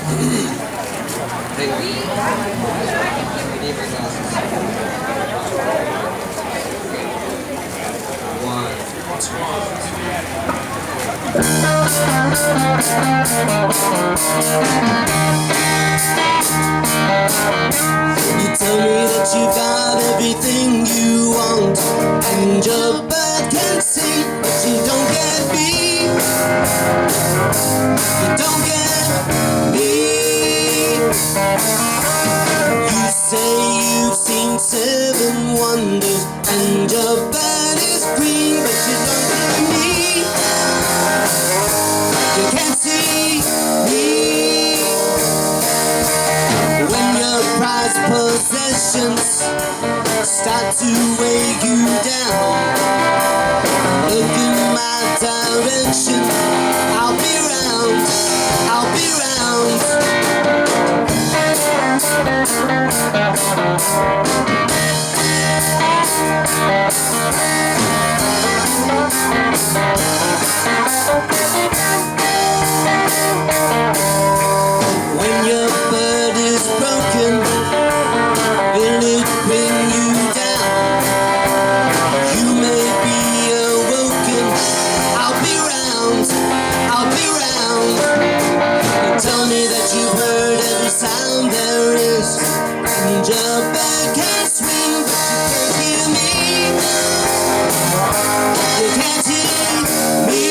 Hang on. I need my glasses. You tell me that you've got everything you want, and your bird can sing, but you don't get me. You don't get me. You say you've seen 7 wonders, and your bird is green, but you don't get me. You can't see me. When your prized possessions start to weigh you down, look in my direction. I'll be round, I'll be round. When your bird is broken, will it bring you down? You may be awoken. I'll be round, I'll be round. Tell me that you've heard every sound there is, and your bird can swing, but you can't hear me. You can't hear me.